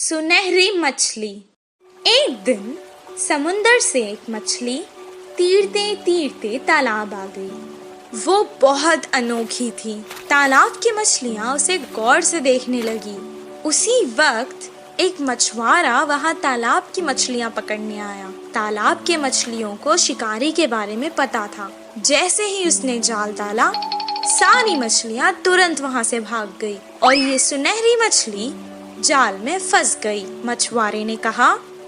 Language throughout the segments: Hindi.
सुनहरी मछली। एक दिन समुंदर से एक मछली तीरते तीरते तालाब आ गई। वो बहुत अनोखी थी। तालाब की मछलियाँ उसे गौर से देखने लगी। उसी वक्त एक मछुआरा वहाँ तालाब की मछलियाँ पकड़ने आया। तालाब के मछलियों को शिकारी के बारे में पता था। जैसे ही उसने जाल डाला, सारी मछलियाँ तुरंत वहाँ से भाग गई और ये सुनहरी मछली जाल में फंस गई। मछुआरे ने कहा,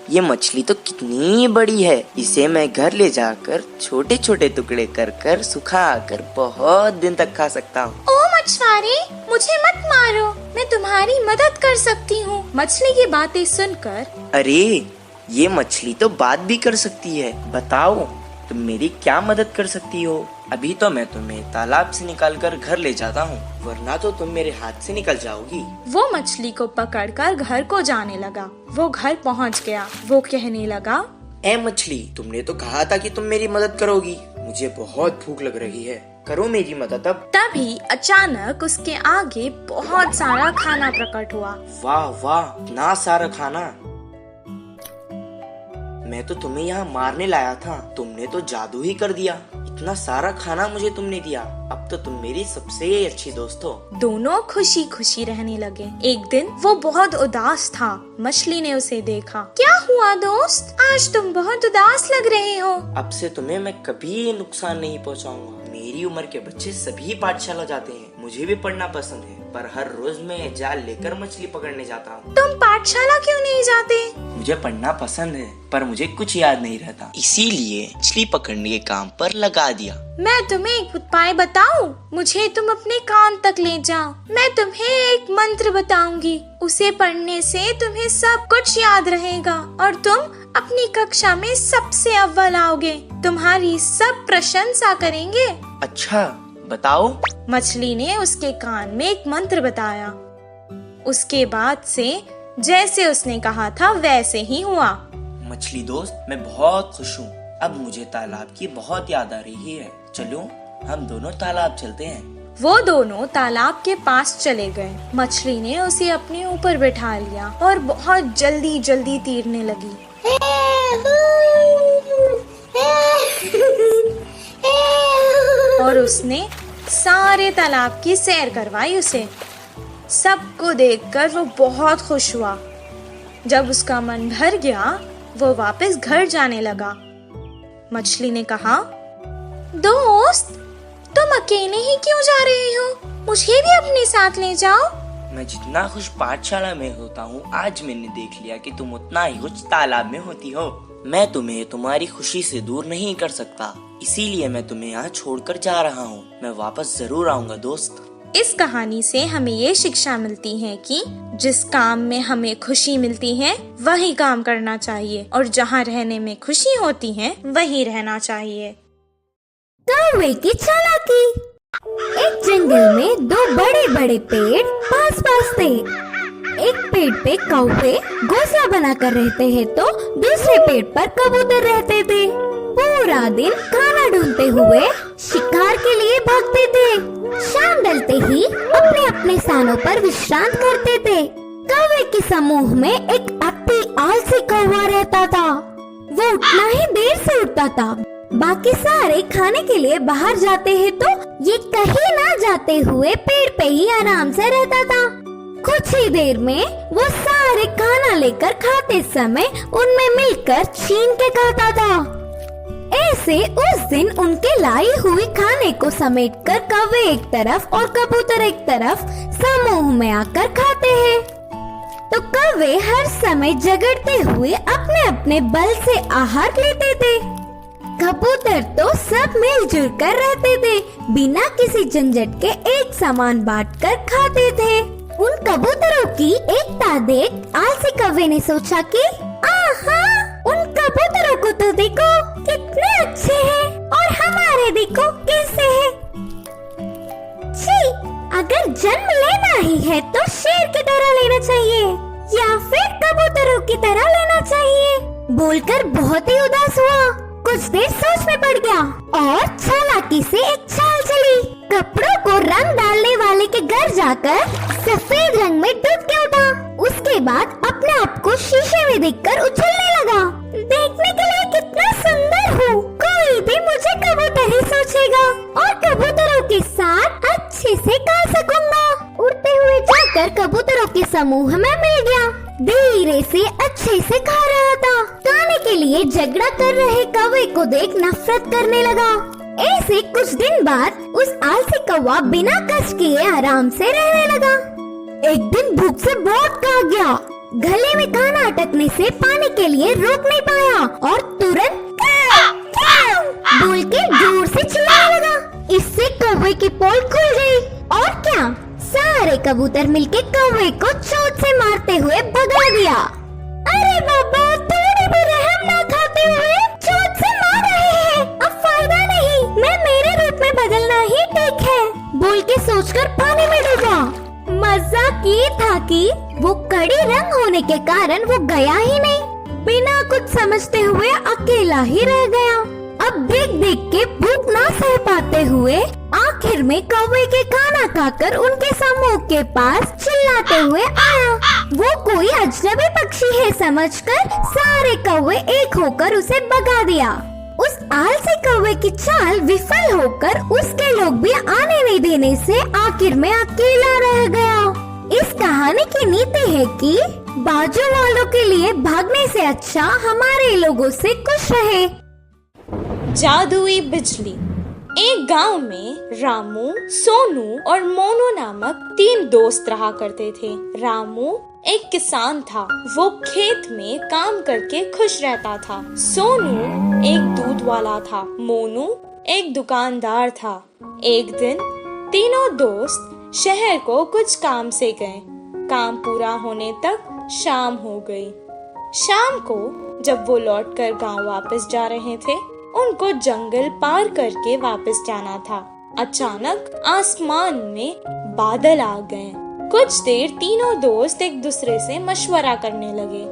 ये मछली तो कितनी बड़ी है, इसे मैं घर ले जाकर छोटे छोटे टुकड़े कर कर सुखा कर बहुत दिन तक खा सकता हूँ। ओ मछुआरे, मुझे मत मारो, मैं तुम्हारी मदद कर सकती हूँ। मछली की बातें सुनकर, अरे ये मछली तो बात भी कर सकती है, बताओ तुम मेरी क्या मदद कर सकती हो? अभी तो मैं तुम्हें तालाब से निकालकर घर ले जाता हूँ, वरना तो तुम मेरे हाथ से निकल जाओगी। वो मछली को पकड़कर घर को जाने लगा। वो घर पहुँच गया। वो कहने लगा, ए मछली, तुमने तो कहा था कि तुम मेरी मदद करोगी। मुझे बहुत भूख लग रही है, करो मेरी मदद अब। तभी अचानक उसके आगे बहुत सारा खाना प्रकट हुआ। वाह वाह, इतना सारा खाना! मैं तो तुम्हें यहाँ मारने लाया था, तुमने तो जादू ही कर दिया। इतना सारा खाना मुझे तुमने दिया, अब तो तुम मेरी सबसे अच्छी दोस्त हो। दोनों खुशी खुशी रहने लगे। एक दिन वो बहुत उदास था। मछली ने उसे देखा। क्या हुआ दोस्त, आज तुम बहुत उदास लग रहे हो। अब से तुम्हें मैं कभी नुकसान नहीं पहुँचाऊंगा। मेरी उम्र के बच्चे सभी पाठशाला जाते हैं, मुझे भी पढ़ना पसंद है, पर हर रोज मैं जाल लेकर मछली पकड़ने जाता हूँ। तुम पाठशाला क्यों नहीं जाते? मुझे पढ़ना पसंद है, पर मुझे कुछ याद नहीं रहता, इसीलिए मछली पकड़ने के काम पर लगा दिया। मैं तुम्हें एक उपाय बताऊं? मुझे तुम अपने कान तक ले जाओ। मैं तुम्हें एक मंत्र बताऊंगी, उसे पढ़ने से तुम्हें सब कुछ याद रहेगा और तुम अपनी कक्षा में सबसे अव्वल आओगे। तुम्हारी सब प्रशंसा करेंगे। अच्छा, बताओ। मछली ने उसके कान में एक मंत्र बताया। उसके बाद से जैसे उसने कहा था वैसे ही हुआ। मछली दोस्त, मैं बहुत खुश हूँ। अब मुझे तालाब की बहुत याद आ रही है। चलो हम दोनों तालाब चलते हैं। वो दोनों तालाब के पास चले गए। मछली ने उसे अपने ऊपर बैठा लिया और बहुत जल्दी जल्दी तैरने लगी। और उसने सारे तालाब की सैर करवाई उसे। सबको देखकर वो बहुत खुश हुआ। जब उसका मन भर गया, वो वापस घर जाने लगा। मछली ने कहा, दोस्त, तुम अकेले ही क्यों जा रहे हो? मुझे भी अपने साथ ले जाओ। मैं जितना खुश पाठशाला में होता हूँ, आज मैंने देख लिया कि तुम उतना ही खुश तालाब में होती हो। मैं तुम्हें तुम्हारी खुशी से दूर नहीं कर सकता, इसीलिए मैं तुम्हें यहाँ छोड़कर जा रहा हूँ। मैं वापस जरूर आऊँगा दोस्त। इस कहानी से हमें ये शिक्षा मिलती है कि जिस काम में हमें खुशी मिलती है वही काम करना चाहिए और जहाँ रहने में खुशी होती है वही रहना चाहिए। कौवे की चालाकी। एक जंगल में दो बड़े बड़े पेड़ पास पास थे। एक पेड़ पे कौवे घोंसला बनाकर रहते हैं तो दूसरे पेड़ पर कबूतर रहते थे। पूरा दिन खाना ढूंढते हुए शिकार के लिए भागते थे। शाम ढलते ही अपने अपने स्थानों पर विश्राम करते थे। कौवे के समूह में एक अति आलसी कौवा रहता था। वो उठना ही देर से उठता था। बाकी सारे खाने के लिए बाहर जाते हैं तो ये कहीं ना जाते हुए पेड़ पे ही आराम से रहता था। कुछ ही देर में वो सारे खाना लेकर खाते समय उनमें मिलकर छीन के खाता था। ऐसे उस दिन उनके लाई हुई खाने को समेटकर कौवे एक तरफ और कबूतर एक तरफ समूह में आकर खाते हैं। तो कौवे हर समय झगड़ते हुए अपने अपने बल से आहार लेते थे। कबूतर तो सब मिलजुल कर रहते थे, बिना किसी झंझट के एक सामान बांटकर खाते थे। उन कबूतरों की एकता देख आलसी कौवे ने सोचा कि आहा, उन कबूतरों को तो देखो कितने अच्छे हैं और हमारे देखो कैसे हैं। छी, अगर जन्म लेना ही है तो शेर की तरह लेना चाहिए या फिर कबूतरों की तरह लेना चाहिए। बोलकर बहुत ही उदास हुआ। कुछ देर सोच में पड़ गया और चालाकी से एक चाल चली। कपड़ों को रंग डालने वाले के घर जाकर सफेद रंग में डूब के उठा। उसके बाद अपने आप को शीशे में देखकर उछलने लगा। देखने के लिए कितना सुंदर हूँ, कोई भी मुझे कबूतर ही सोचेगा और कबूतरों के साथ अच्छे से गा सकूंगा। उड़ते हुए जाकर कबूतरों के समूह में मिल गया। धीरे से अच्छे से गा रहा था। गाने के लिए झगड़ा कर रहे कौवे को देख नफरत करने लगा। ऐसे कुछ दिन बाद उस आलसी कौवा बिना कष्ट किए आराम से रहने लगा। एक दिन भूख से बहुत भाग गया। गले में खाना अटकने से पानी के लिए रोक नहीं पाया और तुरंत बोल के जोर से चिल्लाने लगा। इससे कौवे की पोल खुल गई और क्या, सारे कबूतर मिलके कौवे को चोट से मारते हुए भगा दिया। अरे बाबा, थोड़ी भी रहम ना खाते हुए चोट से मार रहे हैं। अब फायदा नहीं, मैं मेरे रूप में बदलना ही ठीक है, बोल के सोचकर पानी में डूबा। मजाक ये था कि वो कड़ी रंग होने के कारण वो गया ही नहीं। बिना कुछ समझते हुए अकेला ही रह गया। अब देख देख के भूख ना सह पाते हुए आखिर में कौवे के खाना खाकर उनके समूह के पास चिल्लाते हुए आया। वो कोई अजनबी पक्षी है समझकर सारे कौवे एक होकर उसे भगा दिया। उस आलसी कौवे की चाल विफल होकर उसके लोग भी आने नहीं देने से आखिर में अकेला रह गया। इस कहानी की नीति है कि बाजू वालों के लिए भागने से अच्छा हमारे लोगों से खुश रहे। जादुई बिजली। एक गांव में रामू, सोनू और मोनू नामक 3 दोस्त रहा करते थे। रामू एक किसान था, वो खेत में काम करके खुश रहता था। सोनू एक दूध वाला था, मोनू एक दुकानदार था। एक दिन तीनों दोस्त शहर को कुछ काम से गए। काम पूरा होने तक शाम हो गई। शाम को जब वो लौटकर गांव वापस जा रहे थे, उनको जंगल पार करके वापस जाना था। अचानक आसमान में बादल आ गए। कुछ देर तीनों दोस्त एक दूसरे से मशवरा करने लगे,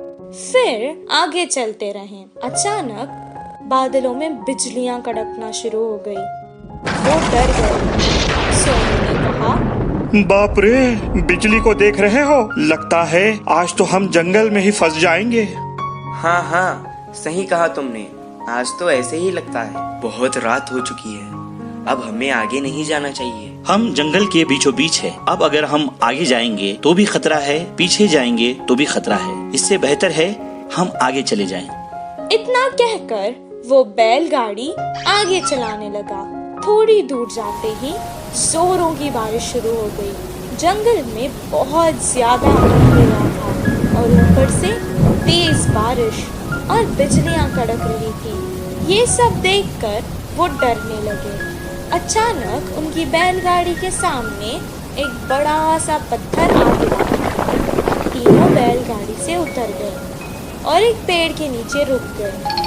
फिर आगे चलते रहे। अचानक बादलों में बिजलियां कड़कना शुरू हो गई। वो डर गए। सोनू ने कहा, बाप रे, बिजली को देख रहे हो? लगता है आज तो हम जंगल में ही फंस जाएंगे। हाँ हाँ, सही कहा तुमने। आज तो ऐसे ही लगता है। बहुत रात हो चुकी है, अब हमें आगे नहीं जाना चाहिए। हम जंगल के बीचों बीच है। अब अगर हम आगे जाएंगे तो भी खतरा है, पीछे जाएंगे तो भी खतरा है। इससे बेहतर है हम आगे चले जाएं। इतना कहकर वो बैलगाड़ी आगे चलाने लगा। थोड़ी दूर जाते ही जोरों की बारिश शुरू हो गई। जंगल में बहुत ज्यादा अंधेरा था और ऊपर से तेज बारिश और बिजलियां कड़क रही थी। ये सब देखकर वो डरने लगे। अचानक उनकी बैलगाड़ी के सामने एक बड़ा सा पत्थर आ गिरा। तीनों बैलगाड़ी से उतर गए और एक पेड़ के नीचे रुक गए।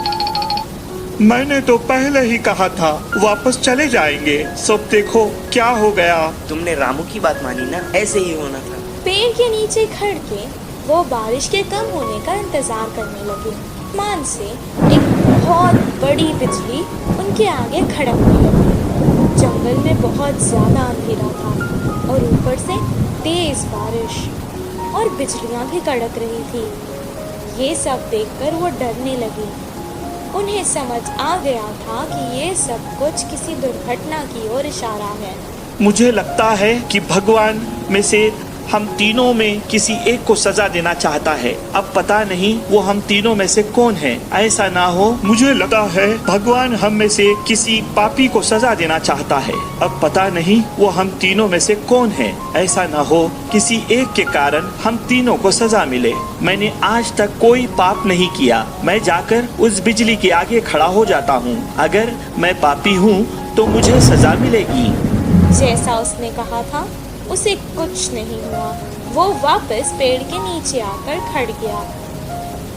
मैंने तो पहले ही कहा था वापस चले जाएंगे। सब देखो क्या हो गया। तुमने रामू की बात मानी ना, ऐसे ही होना था। पेड़ के नीचे खड़ के वो बारिश के कम होने का इंतजार करने लगे। आसमान से एक बहुत बड़ी बिजली उनके आगे खड़कने लगी। जंगल में बहुत ज्यादा अंधेरा था और ऊपर से तेज बारिश और बिजलियां भी कड़क रही थी। ये सब देखकर वो डरने लगी। उन्हें समझ आ गया था कि ये सब कुछ किसी दुर्घटना की ओर इशारा है। मुझे लगता है कि भगवान में से हम तीनों में किसी एक को सजा देना चाहता है। अब पता नहीं वो हम तीनों में से कौन है। ऐसा ना हो, मुझे लगता है भगवान हम में से किसी पापी को सजा देना चाहता है। अब पता नहीं वो हम तीनों में से कौन है। ऐसा ना हो किसी एक के कारण हम तीनों को सजा मिले। मैंने आज तक कोई पाप नहीं किया। मैं जाकर उस बिजली के आगे खड़ा हो जाता हूँ। अगर मैं पापी हूँ तो मुझे सजा मिलेगी। जैसा उसने कहा था उसे कुछ नहीं हुआ। वो वापस पेड़ के नीचे आकर खड़ गया।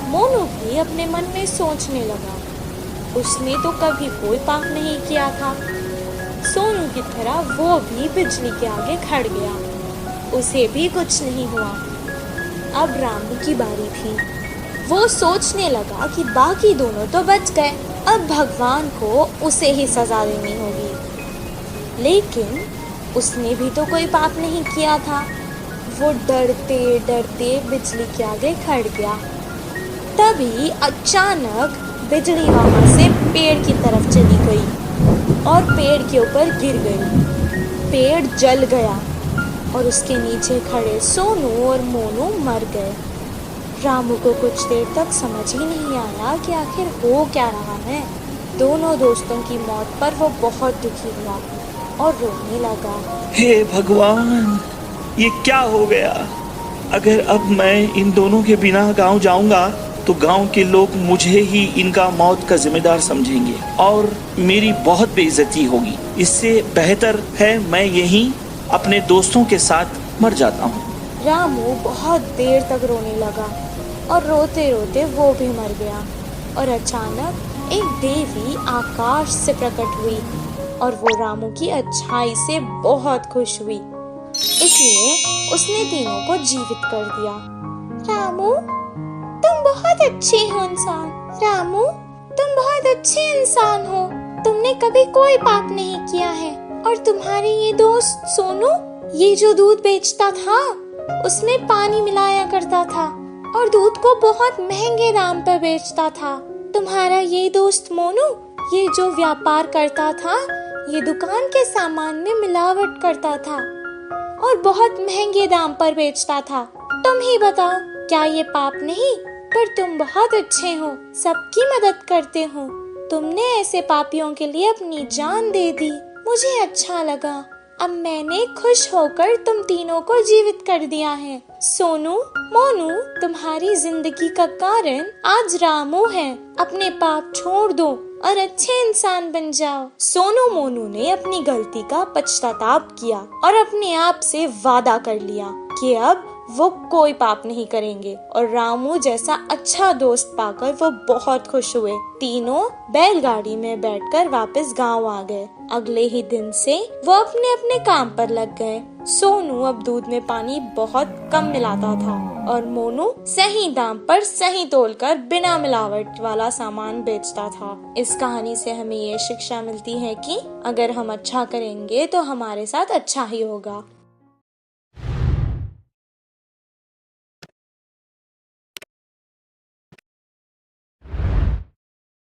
मोनू भी अपने मन में सोचने लगा, उसने तो कभी कोई पाप नहीं किया था। सोनू की तरह वो भी बिजली के आगे खड़ गया, उसे भी कुछ नहीं हुआ। अब रामू की बारी थी। वो सोचने लगा कि बाकी दोनों तो बच गए, अब भगवान को उसे ही सजा देनी होगी। लेकिन उसने भी तो कोई पाप नहीं किया था। वो डरते डरते बिजली के आगे खड़ गया। तभी अचानक बिजली वहां से पेड़ की तरफ चली गई और पेड़ के ऊपर गिर गई। पेड़ जल गया और उसके नीचे खड़े सोनू और मोनू मर गए। रामू को कुछ देर तक समझ ही नहीं आया कि आखिर हो क्या रहा है। दोनों दोस्तों की मौत पर वो बहुत दुखी हुआ और रोने लगा। हे भगवान, ये क्या हो गया? अगर अब मैं इन दोनों के बिना गांव जाऊंगा तो गांव के लोग मुझे ही इनका मौत का जिम्मेदार समझेंगे और मेरी बहुत बेइज्जती होगी। इससे बेहतर है मैं यहीं अपने दोस्तों के साथ मर जाता हूँ। रामू बहुत देर तक रोने लगा और रोते रोते वो भी मर गया। और अचानक एक देवी आकाश से प्रकट हुई और वो रामू की अच्छाई से बहुत खुश हुई, इसलिए उसने तीनों को जीवित कर दिया। रामू, तुम बहुत अच्छे हो इंसान। रामू, तुम बहुत अच्छे इंसान हो। तुमने कभी कोई पाप नहीं किया है। और तुम्हारे ये दोस्त सोनू, ये जो दूध बेचता था उसमें पानी मिलाया करता था और दूध को बहुत महंगे दाम पर बेचता था। तुम्हारा ये दोस्त मोनू, ये जो व्यापार करता था, ये दुकान के सामान में मिलावट करता था और बहुत महंगे दाम पर बेचता था। तुम ही बताओ, क्या ये पाप नहीं? पर तुम बहुत अच्छे हो, सबकी मदद करते हो। तुमने ऐसे पापियों के लिए अपनी जान दे दी। मुझे अच्छा लगा। अब मैंने खुश होकर तुम तीनों को जीवित कर दिया है। सोनू, मोनू, तुम्हारी जिंदगी का कारण आज रामू है। अपने पाप छोड़ दो और अच्छे इंसान बन जाओ। सोनू मोनू ने अपनी गलती का पश्चाताप किया और अपने आप से वादा कर लिया कि अब वो कोई पाप नहीं करेंगे। और रामू जैसा अच्छा दोस्त पाकर वो बहुत खुश हुए। तीनों बैलगाड़ी में बैठकर वापस गांव आ गए। अगले ही दिन से वो अपने अपने काम पर लग गए। सोनू अब दूध में पानी बहुत कम मिलाता था और मोनू सही दाम पर सही तोलकर बिना मिलावट वाला सामान बेचता था। इस कहानी से हमें ये शिक्षा मिलती है कि अगर हम अच्छा करेंगे तो हमारे साथ अच्छा ही होगा।